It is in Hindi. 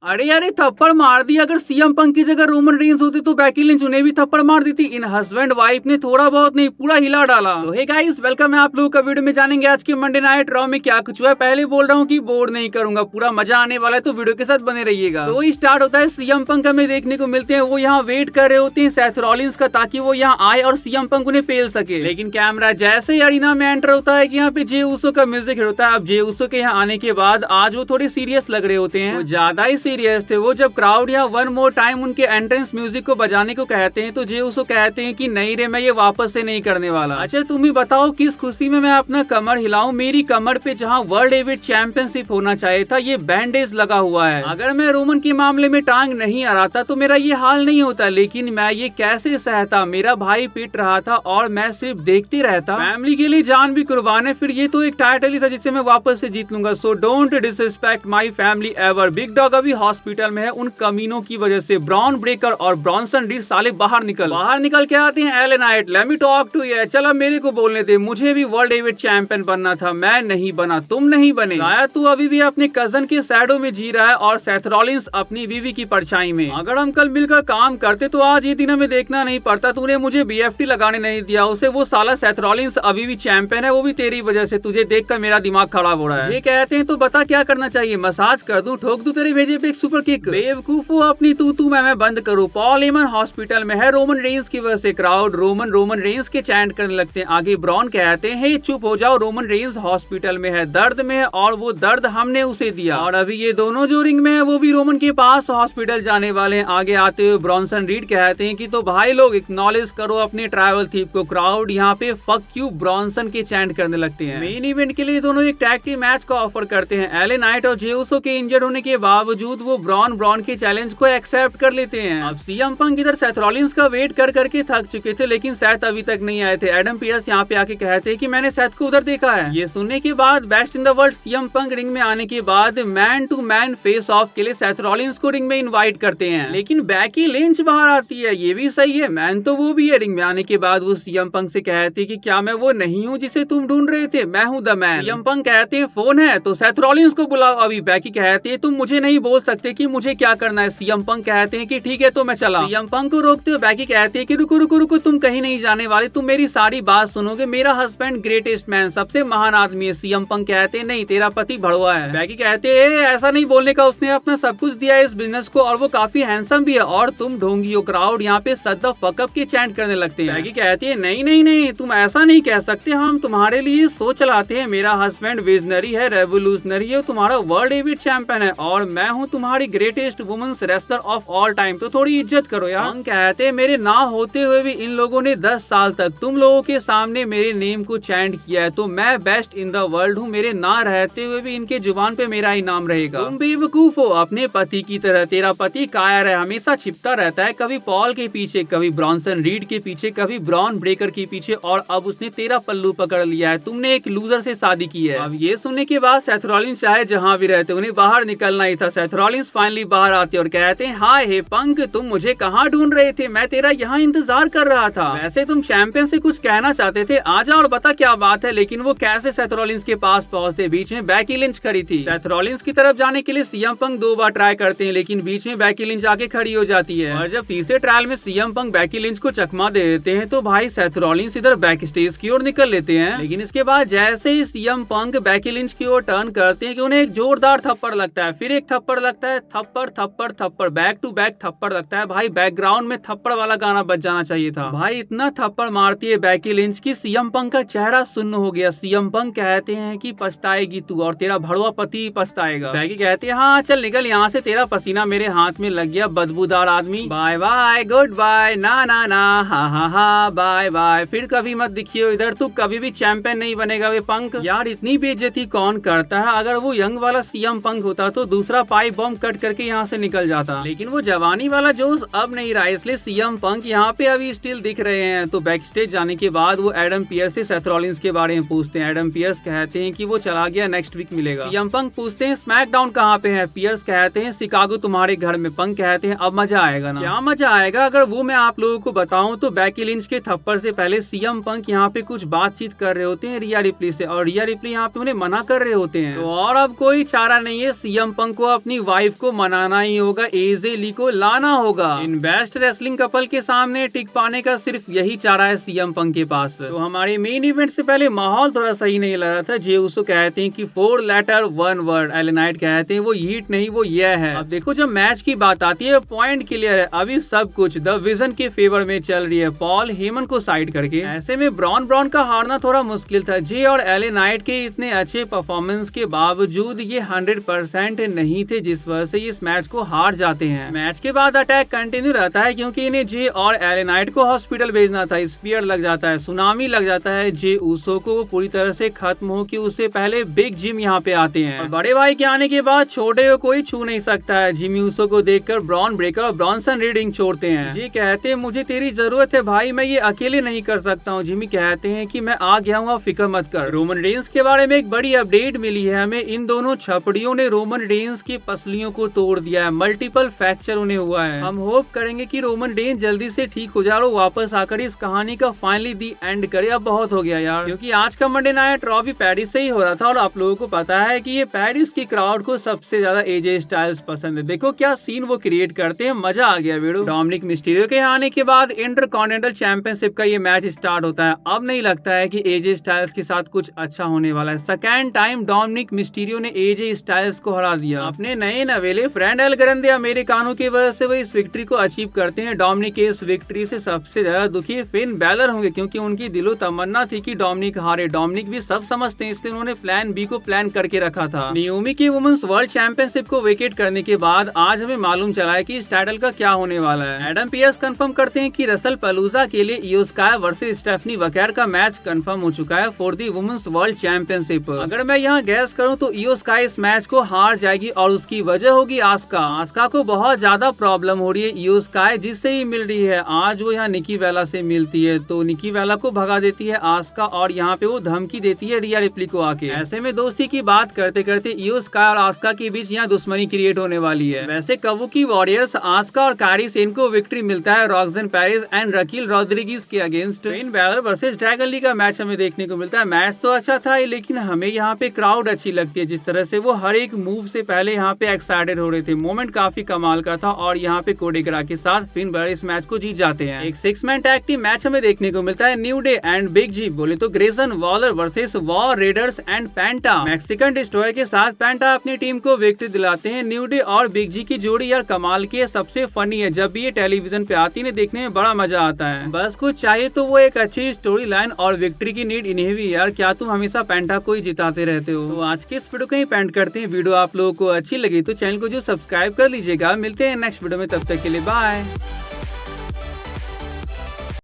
अरे यार ये थप्पड़ मार दिया। अगर सीएम पंक की जगह रोमन रेंस होते तो बेकी लिंच उन्हें भी थप्पड़ मार देती। इन हस्बैंड वाइफ ने थोड़ा बहुत नहीं पूरा हिला डाला। तो हे गाइस वेलकम है आप लोगों का वीडियो में जानेंगे आज के मंडे नाइट रॉ में क्या कुछ हुआ है। पहले बोल रहा हूँ कि बोर नहीं करूंगा, पूरा मजा आने वाला है, तो वीडियो के साथ बने रहिएगा। तो स्टार्ट होता है, सीएम पंक हमें देखने को मिलते हैं, वो यहाँ वेट कर रहे होते हैं सेथ रॉलिंस का ताकि वो यहाँ आए और सीएम पंक उन्हें पेल सके। लेकिन कैमरा जैसे ही अरीना में एंटर होता है कि यहाँ पे जे उसो का म्यूजिक होता है। अब जे उसो के यहाँ आने के बाद आज वो थोड़े सीरियस लग रहे होते हैं, ज्यादा ही सीरियस थे वो। जब क्राउड यहाँ वन मोर टाइम उनके एंट्रेंस म्यूजिक को बजाने को कहते हैं तो जे उसो कहते हैं कि नहीं रे, मैं ये वापस से नहीं करने वाला। अच्छा तुम ही बताओ किस खुशी में मैं अपना कमर हिलाऊं। मेरी कमर पे जहाँ वर्ल्ड हेवीवेट चैंपियनशिप होना चाहिए था ये बैंडेज लगा हुआ है। अगर मैं रोमन के मामले में टांग नहीं हराता तो मेरा ये हाल नहीं होता, लेकिन मैं ये कैसे सहता। मेरा भाई पिट रहा था और मैं सिर्फ देखते रहता। फैमिली के लिए जान भी कुर्बान है, फिर ये तो एक टाइटल ही था जिसे मैं वापस से जीत लूंगा। So don't disrespect my family ever. Big dog अभी हॉस्पिटल में है उन कमीनों की वजह से। ब्रॉन ब्रेकर और ब्रॉन्सन रीड साले बाहर निकल के आते हैं। LA Knight let me talk to you. चल अब मेरे को बोलने दे, मुझे भी वर्ल्ड हेवीवेट चैंपियन बनना था, मैं नहीं बना, तुम नहीं बने। शायद तू अभी भी अपने कजन के शैडो में जी रहा है और सेथ रॉलिंस अपनी बीवी की परछाई में। अगर हम कल मिलकर काम करते तो आज ये दिन हमें देखना नहीं पड़ता। तूने मुझे बीएफटी लगाने नहीं दिया उसे, वो साला सेथ रॉलिंस अभी भी चैंपियन है, वो भी तेरी वजह से। तुझे देखकर मेरा दिमाग खराब हो रहा है। ये कहते हैं तो बता क्या करना चाहिए, मसाज कर दूं, ठोक दूं तेरे भेजे पे एक सुपर किक। बेवकूफो अपनी तू मैं बंद करूं। पॉल हेमन हॉस्पिटल में है रोमन रेंस की वजह से। क्राउड रोमन रेंस के चैंट करने लगते हैं। आगे ब्रॉन कहते हैं चुप हो जाओ, रोमन रेंस हॉस्पिटल में है, दर्द में है और वो दर्द हमने उसे दिया। और अभी ये दोनों जो रिंग में है वो भी रोमन के पास हॉस्पिटल जाने वाले हैं। आगे आते हुए ब्रॉन्सन रीड कहते हैं कि तो भाई लोग एक्नॉलेज करो अपने ट्राइबल थीफ को। क्राउड यहाँ पे फक यू ब्रॉन्सन के चैंट करने लगते हैं। मेन इवेंट के लिए दोनों एक टैग टीम मैच का ऑफर करते हैं। एले नाइट और जे उसो के इंजर्ड होने के बावजूद वो ब्रॉन के चैलेंज को एक्सेप्ट कर लेते हैं। अब सीएम पंक इधर सेथ रॉलिंस का वेट कर करके थक चुके थे, लेकिन सेथ अभी तक नहीं आए थे। एडम पियर्स यहाँ पे आके कहते हैं कि मैंने सेथ को उधर देखा है। ये सुनने के बाद best in the world CM Punk ring में आने के बाद man to man face off के लिए सेथ रॉलिंस को रिंग में इनवाइट करते हैं, लेकिन बेकी लिंच बाहर आती है। ये भी सही है, मैन तो वो भी है। रिंग में आने के बाद वो सीएम पंक से कहती है कि क्या मैं वो नहीं हूँ जिसे तुम ढूंढ रहे थे, मैं हूँ द मैन। सीएम पंक कहते हैं फोन है तो सेथ रॉलिंस को बुलाओ अभी। बेकी कहती है तुम मुझे नहीं बोल सकते कि मुझे क्या करना है। सीएम पंक कहते हैं कि ठीक है तो मैं चला। सीएम पंक को रोकते हुए बेकी कहती है कि रुको रुको रुको, तुम कहीं नहीं जाने वाले, तुम मेरी सारी बात सुनोगे। मेरा हस्बैंड ग्रेटेस्ट मैन, सबसे महान आदमी है। सीएम पंक कहते हैं नहीं, तेरा पति भड़वा है। बेकी कहते हैं ऐसा नहीं बोलने का, उसने अपना सब कुछ दिया है इस बिजनेस को और वो काफी हैंडसम भी है और तुम ढोंगी हो। क्राउड यहाँ पे शट द फक अप के चैंट करने लगते हैं। बेकी कहती है नहीं नहीं नहीं, तुम ऐसा नहीं कह सकते, हम तुम्हारे लिए शो चलाते हैं। मेरा हस्बैंड विजनरी है, रेवोल्यूशनरी है, तुम्हारा वर्ल्ड हेवीवेट चैंपियन है और मैं हूँ तुम्हारी greatest women's wrestler of all time, तो थोड़ी इज्जत करो यार। हम कहते हैं मेरे ना होते हुए भी इन लोगों ने 10 साल तक तुम लोगों के सामने मेरे नेम को चैंट किया है, तो मैं बेस्ट इन द वर्ल्ड हूँ। मेरे ना रहते हुए भी इनके जुबान पे मेरा ही नाम रहेगा। तुम बेवकूफ हो अपने पति की तरह। तेरा पति कायर है, हमेशा छिपता रहता है, कभी पॉल के पीछे, कभी ब्रॉन्सन रीड के पीछे, कभी ब्रॉन ब्रेकर के पीछे, और अब उसने तेरा पल्लू पकड़ लिया है। तुमने एक लूजर से शादी की है। अब ये सुनने के बाद सेथ रॉलिंस चाहे जहाँ भी रहते उन्हें बाहर निकलना ही था। सेथ रॉलिंस फाइनली बाहर आते और कहते हैं हाय हे पंक, तुम मुझे कहाँ ढूंढ रहे थे, मैं तेरा यहाँ इंतजार कर रहा था। वैसे तुम चैंपियन से कुछ कहना चाहते थे, आजा और बता क्या बात है। लेकिन वो कैसे सेथ रॉलिंस के पास पहुंचते, बीच में बेकी लिंच खड़ी थी। सेथ रॉलिंस की तरफ जाने के लिए सीएम पंक 2 बार ट्राई करते हैं, लेकिन बीच में बेकी लिंच आके खड़ी हो जाती है। और जब तीसरे ट्रायल में सीएम पंक बेकी लिंच को चकमा दे देते हैं तो भाई सेथ रॉलिंस इधर बैक स्टेज की ओर निकल लेते हैं। लेकिन इसके बाद जैसे ही सीएम पंक बेकी लिंच की ओर टर्न करते हैं कि उन्हें एक जोरदार थप्पड़ लगता है, फिर एक थप्पड़ लगता है, थप्पड़ थप्पड़ थप्पड़, बैक टू बैक थप्पड़ लगता है। भाई बैकग्राउंड में थप्पड़ वाला गाना बज जाना चाहिए था। भाई इतना थप्पड़ मारती है बेकी लिंच की सीएम पंक का चेहरा सुन्न हो गया। सीएम पंक कहते हैं कि पछताएगी तू और तेरा भड़वा पति पछताएगा। बेकी कहती है हाँ चल निकल यहाँ से, तेरा पसीना मेरे हाथ में लग गया बदबूदार आदमी। बाय बाय गुड बाय, ना ना ना, हा हा हा, बाय बाय, फिर कभी मत दिखियो इधर, तू कभी भी चैंपियन नहीं बनेगा वे पंक। यार इतनी बेइज्जती कौन करता है। अगर वो यंग वाला सीएम पंक होता तो दूसरा पाइप बॉम्ब कट करके यहाँ से निकल जाता, लेकिन वो जवानी वाला जोश अब नहीं रहा, इसलिए सीएम पंक यहाँ पे अभी स्टिल दिख रहे हैं। तो बैक स्टेज जाने के बाद वो एडम पियर्स से सेथ रॉलिंस के बारे में पूछते हैं। एडम पियर्स कहते हैं कि वो चला गया, नेक्स्ट वीक मिलेगा। सीएम पंक पूछते हैं स्मैकडाउन कहाँ पे है। पियर्स कहते हैं शिकागो तुम्हारे घर में। पंक कहते हैं अब मजा आएगा ना। क्या मजा आएगा, अगर वो मैं आप लोगों को बताऊं तो बेकी लिंच के थप्पड़ से पहले सीएम पंक यहाँ पे कुछ बातचीत कर रहे होते हैं रिया रिप्ली से, और रिया रिप्ली यहाँ पे उन्हें मना कर रहे होते हैं। तो और अब कोई चारा नहीं है सीएम पंक को अपनी वाइफ को मनाना ही होगा, एजे ली को लाना होगा। इन बेस्ट रेसलिंग कपल के सामने टिक पाने का सिर्फ यही चारा है सीएम पंक के पास। तो हमारे मेन इवेंट से पहले माहौल थोड़ा सही नहीं लग रहा था। जे उसको कहते हैं कि 4 लेटर 1 वर्ड, एल नाइट कहते हैं वो हीट नहीं वो यह है। अब देखो जब मैच की बात आती है पॉइंट क्लियर है, अभी सब कुछ द विजन के फेवर में चल रही है, पॉल हेमन को साइड करके। ऐसे में ब्रॉन का हारना थोड़ा मुश्किल था। जे और एल नाइट के इतने अच्छे परफॉर्मेंस के बावजूद ये 100% नहीं थे, जिस वजह से इस मैच को हार जाते हैं। मैच के बाद अटैक कंटिन्यू रहता है क्योंकि इन्हें जे और एल नाइट को हॉस्पिटल भेजना था। स्पीयर लग जाता है, सुनामी लग जाता है, जे उसो को वो पूरी तरह से खत्म हो कि उससे पहले बिग जिम यहाँ पे आते हैं। और बड़े भाई के आने के बाद छोटे को कोई छू नहीं सकता है। जिमी उसो को देखकर ब्रॉन ब्रेकर और ब्रॉनसन रीडिंग छोड़ते हैं। जे कहते हैं मुझे तेरी जरूरत है भाई, मैं ये अकेले नहीं कर सकता हूँ। जिमी कहते हैं कि मैं आ गया हूँ, फिक्र मत कर। रोमन रेंस के बारे में एक बड़ी अपडेट मिली है हमें। इन दोनों छपड़ियों ने रोमन रेंस की पसलियों को तोड़ दिया है, मल्टीपल फ्रैक्चर उन्हें हुआ है। हम होप करेंगे कि रोमन रेंस जल्दी से ठीक हो जाए और वापस आकर इस कहानी का फाइनली दी एंड करे। अब बहुत हो गया यार, क्योंकि आज का मंडे नाइट रॉ भी पेरिस से ही हो रहा था और आप लोगों को पता है कि ये पेरिस की क्राउड को सबसे ज्यादा एजे स्टाइल्स पसंद है। देखो क्या सीन वो क्रिएट करते हैं, मजा आ गया वीडियो। डोमिनिक मिस्टीरियो के आने के बाद इंटरकॉन्टिनेंटल चैंपियनशिप का ये मैच स्टार्ट होता है। अब नहीं लगता है कि एजे स्टाइल्स के साथ कुछ अच्छा होने वाला है। सेकेंड टाइम डोमिनिक मिस्टीरियो ने एजे स्टाइल्स को हरा दिया। अपने नए नवेले फ्रेंड एल ग्रैंडे अमेरिकानो की वजह से वो इस विक्ट्री को अचीव करते हैं। डोमिनिक के इस विक्ट्री से सबसे ज्यादा दुखी फिन बैलर होंगे, क्योंकि उनकी दिलो तमन्ना थी कि डोमिनिक हारे। डोमिनिक भी सब समझते हैं, इसलिए उन्होंने प्लान बी को प्लान करके रखा था। नियोमी की वुमेन्स वर्ल्ड चैंपियनशिप को विकेट करने के बाद आज हमें मालूम चला है कि इस टाइटल का क्या होने वाला है। एडम पियर्स कंफर्म करते हैं कि रसल पलूजा के लिए इयो स्काई वर्सेस स्टेफनी वकैर का मैच कंफर्म हो चुका है for the women's world championship. अगर मैं यहाँ गैस करूँ तो इयो स्काई इस मैच को हार जाएगी और उसकी वजह होगी आस्का। आस्का को बहुत ज्यादा प्रॉब्लम हो रही है इयो स्काई जिससे ही मिल रही है। आज वो यहाँ निकी वेला से मिलती है तो निकी वेला को भगा देती है आस्का और यहाँ पे वो धमकी देती है रिया रिप्ली को आके। ऐसे में दोस्ती की बात करते करते इयो स्काई और आस्का के बीच यहाँ दुश्मनी क्रिएट होने वाली है। वैसे काबुकी वॉरियर्स आस्का और कायरी सेन को विक्ट्री मिलता है Roxanne Perez and Raquel Rodriguez के against. Finn Balor versus Dragon Lee का मैच हमें देखने को मिलता है। मैच तो अच्छा था लेकिन हमें यहाँ पे क्राउड अच्छी लगती है, जिस तरह से वो हर एक मूव से पहले यहाँ पे एक्साइटेड हो रहे थे। मोमेंट काफी कमाल का था और यहाँ पे कोडी करा के साथ फिन बैलर इस मैच को जीत जाते हैं। एक 6 मैन टैग टीम मैच हमें देखने को मिलता है। न्यू डे एंड बिग जी बोले तो Grayson Waller versus war readers and penta. Mexican destroyer के साथ पेंटा अपनी टीम को विक्ट्री दिलाते हैं। न्यू डे और बिग जी की जोड़ी यार कमाल की है, सबसे फनी है। जब भी ये टेलीविजन पे आती है देखने में बड़ा मजा आता है। बस कुछ चाहिए तो वो एक अच्छी स्टोरी लाइन और विक्ट्री की नीड इन्हें भी यार। क्या तुम हमेशा पेंटा को ही जिताते रहते हो। तो आज के इस वीडियो को ही पेंट करते हैं। वीडियो आप लोगों को अच्छी लगी तो चैनल को जो सब्सक्राइब कर लीजिएगा। मिलते हैं नेक्स्ट वीडियो में, तब तक के लिए बाय।